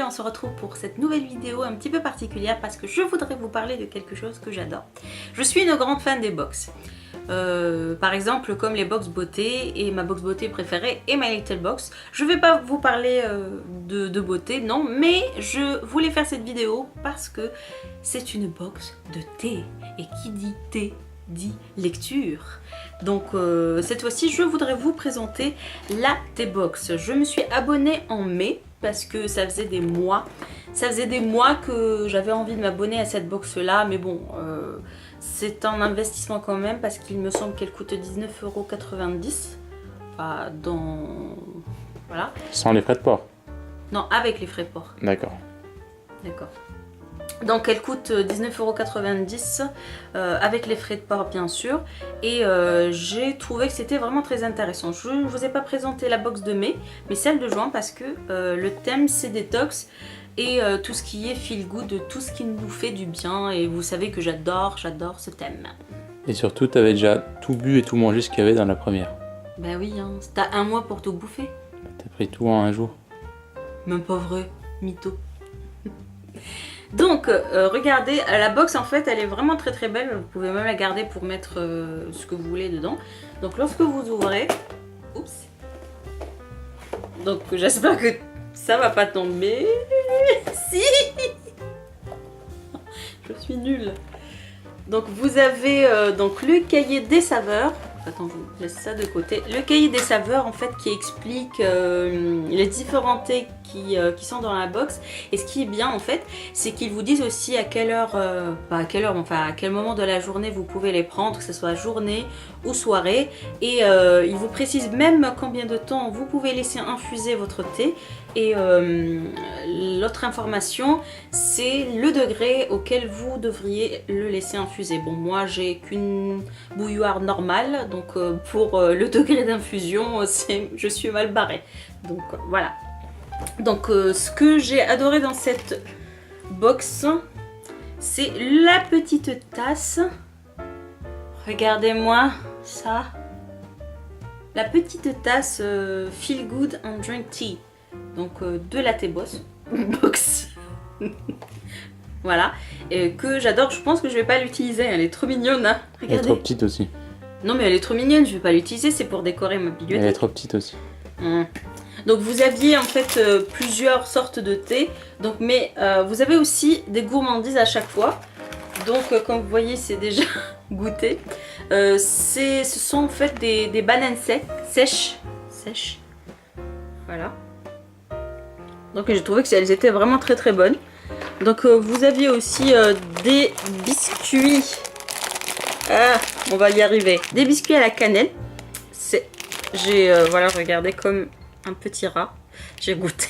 on se retrouve pour cette nouvelle vidéo un petit peu particulière parce que je voudrais vous parler de quelque chose que j'adore. Je suis une grande fan des box. Par exemple comme les box beauté et ma box beauté préférée et My Little Box. Je vais pas vous parler de beauté, non, mais je voulais faire cette vidéo parce que c'est une box de thé. Et qui dit thé dit lecture. Donc cette fois-ci je voudrais vous présenter la T-Box. Je me suis abonnée en mai parce que ça faisait des mois que j'avais envie de m'abonner à cette box là, mais bon c'est un investissement quand même parce qu'il me semble qu'elle coûte 19,90 €. Voilà. Sans les frais de port? Non, avec les frais de port. D'accord. D'accord. Donc elle coûte 19,90 € avec les frais de port bien sûr. Et j'ai trouvé que c'était vraiment très intéressant. Je ne vous ai pas présenté la box de mai, mais celle de juin parce que le thème c'est détox. Et tout ce qui est feel good, tout ce qui nous fait du bien. Et vous savez que j'adore ce thème. Et surtout, tu avais déjà tout bu et tout mangé ce qu'il y avait dans la première. Ben oui, hein. T'as un mois pour tout bouffer. T'as pris tout en un jour. Même pas vrai, mytho. Donc, regardez, la box en fait, elle est vraiment très très belle. Vous pouvez même la garder pour mettre ce que vous voulez dedans. Donc, lorsque vous ouvrez... Oups. Donc, j'espère que ça va pas tomber. Si. Je suis nulle. Donc vous avez donc le cahier des saveurs. Attends, je vous laisse ça de côté. Le cahier des saveurs en fait qui explique les différents thés qui sont dans la box. Et ce qui est bien en fait, c'est qu'ils vous disent aussi à quelle heure, pas à quelle heure, mais enfin à quel moment de la journée vous pouvez les prendre, que ce soit journée ou soirée. Et ils vous précisent même combien de temps vous pouvez laisser infuser votre thé. Et l'autre information, c'est le degré auquel vous devriez le laisser infuser. Bon, moi j'ai qu'une bouilloire normale, donc pour le degré d'infusion, je suis mal barrée. Donc voilà. Donc ce que j'ai adoré dans cette box, c'est la petite tasse. Regardez-moi ça. La petite tasse Feel Good and Drink Tea. Donc de la T-Box. Voilà. Et que j'adore. Je pense que je vais pas l'utiliser. Elle est trop mignonne. Hein. Elle est trop petite aussi. Non mais elle est trop mignonne. Je vais pas l'utiliser. C'est pour décorer ma bibliothèque. Elle est trop petite aussi. Donc vous aviez en fait plusieurs sortes de thé. Donc mais vous avez aussi des gourmandises à chaque fois. Donc comme vous voyez c'est déjà goûté. Ce sont en fait des bananes sèches. Voilà. Donc j'ai trouvé qu'elles étaient vraiment très très bonnes. Donc vous aviez aussi des biscuits. Ah, on va y arriver. Des biscuits à la cannelle. J'ai voilà, regardez comme un petit rat. J'ai goûté.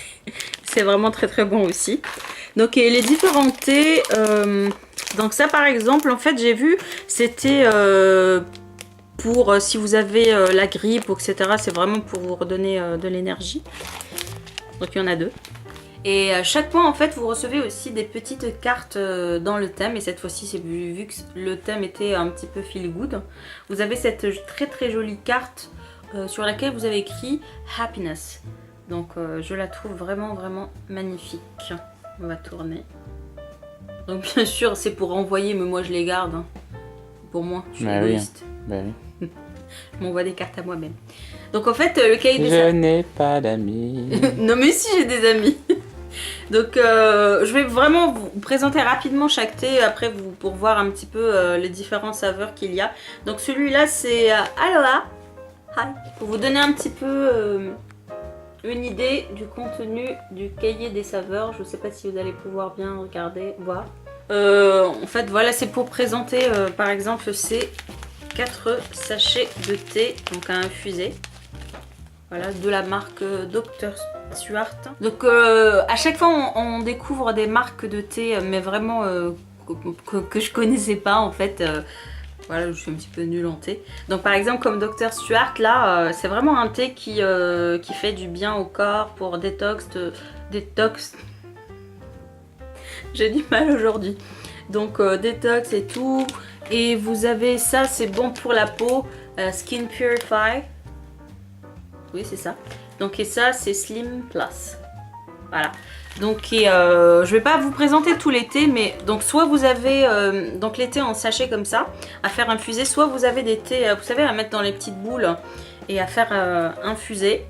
C'est vraiment très très bon aussi. Donc et les différents thés. Donc ça par exemple, en fait j'ai vu, c'était pour si vous avez la grippe, etc. C'est vraiment pour vous redonner de l'énergie. Donc il y en a 2. Et à chaque fois en fait vous recevez aussi des petites cartes dans le thème. Et cette fois-ci c'est vu que le thème était un petit peu feel good. Vous avez cette très très jolie carte sur laquelle vous avez écrit Happiness. Donc je la trouve vraiment vraiment magnifique. On va tourner. Donc bien sûr c'est pour envoyer, mais moi je les garde. Hein. Pour moi, je suis égoïste. Oui. Je m'envoie des cartes à moi-même. Donc en fait le cahier des saveurs... Je n'ai pas d'amis. Non mais si, j'ai des amis. Donc je vais vraiment vous présenter rapidement chaque thé après pour voir un petit peu les différentes saveurs qu'il y a. Donc celui-là c'est Aloha. Hi. Pour vous donner un petit peu une idée du contenu du cahier des saveurs. Je ne sais pas si vous allez pouvoir bien regarder, voir. En fait voilà, c'est pour présenter par exemple ces 4 sachets de thé donc à infuser. Voilà, de la marque Dr Stuart. Donc à chaque fois on découvre des marques de thé mais vraiment que je connaissais pas en fait. Voilà, je suis un petit peu nulle en thé. Donc par exemple comme Dr Stuart là, c'est vraiment un thé qui fait du bien au corps pour détox. J'ai du mal aujourd'hui. Donc détox et tout. Et vous avez ça, c'est bon pour la peau, Skin Purify. Oui c'est ça. Donc et ça c'est Slim Plus. Voilà. Donc je vais pas vous présenter tout l'été, mais donc soit vous avez donc les thés en sachet comme ça à faire infuser, soit vous avez des thés, vous savez, à mettre dans les petites boules et à faire infuser.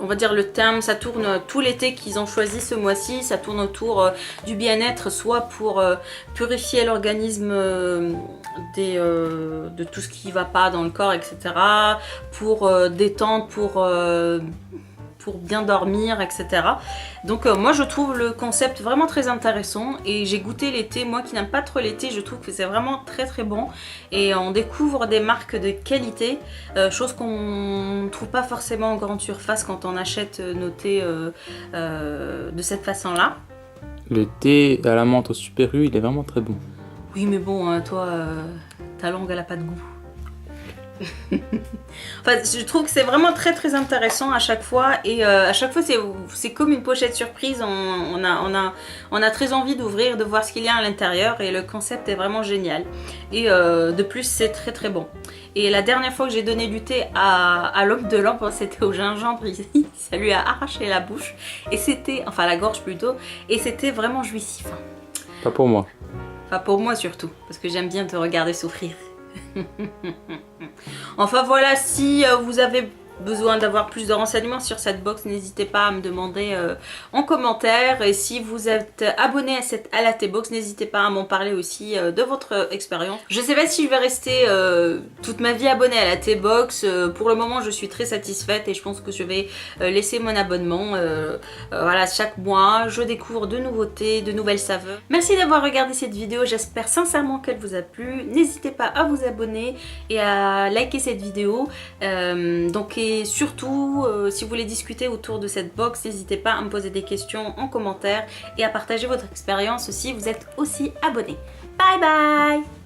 On va dire le thème, ça tourne tout l'été qu'ils ont choisi ce mois-ci, ça tourne autour du bien-être, soit pour purifier l'organisme de tout ce qui va pas dans le corps, etc. Pour détendre, pour bien dormir, etc. Donc moi je trouve le concept vraiment très intéressant et j'ai goûté l'été. Moi qui n'aime pas trop l'été, je trouve que c'est vraiment très très bon et on découvre des marques de qualité, chose qu'on ne trouve pas forcément en grande surface quand on achète nos thés de cette façon-là. Le thé à la menthe au Super U, il est vraiment très bon. Oui mais bon, toi, ta langue elle a pas de goût. Enfin, je trouve que c'est vraiment très très intéressant à chaque fois et à chaque fois c'est comme une pochette surprise, on a très envie d'ouvrir, de voir ce qu'il y a à l'intérieur et le concept est vraiment génial et de plus c'est très très bon. Et la dernière fois que j'ai donné du thé à l'homme de lampe, c'était au gingembre, ça lui a arraché la bouche et c'était, enfin la gorge plutôt, et c'était vraiment jouissif. Pas pour moi. Enfin pour moi surtout, parce que j'aime bien te regarder souffrir. Enfin voilà, si vous avez besoin d'avoir plus de renseignements sur cette box, n'hésitez pas à me demander en commentaire. Et si vous êtes abonné à la T-Box, n'hésitez pas à m'en parler aussi de votre expérience. Je sais pas si je vais rester toute ma vie abonnée à la T-Box. Pour le moment, je suis très satisfaite et je pense que je vais laisser mon abonnement. Voilà, chaque mois, je découvre de nouveautés, de nouvelles saveurs. Merci d'avoir regardé cette vidéo. J'espère sincèrement qu'elle vous a plu. N'hésitez pas à vous abonner et à liker cette vidéo. Et surtout, si vous voulez discuter autour de cette box, n'hésitez pas à me poser des questions en commentaire et à partager votre expérience si vous êtes aussi abonné. Bye bye!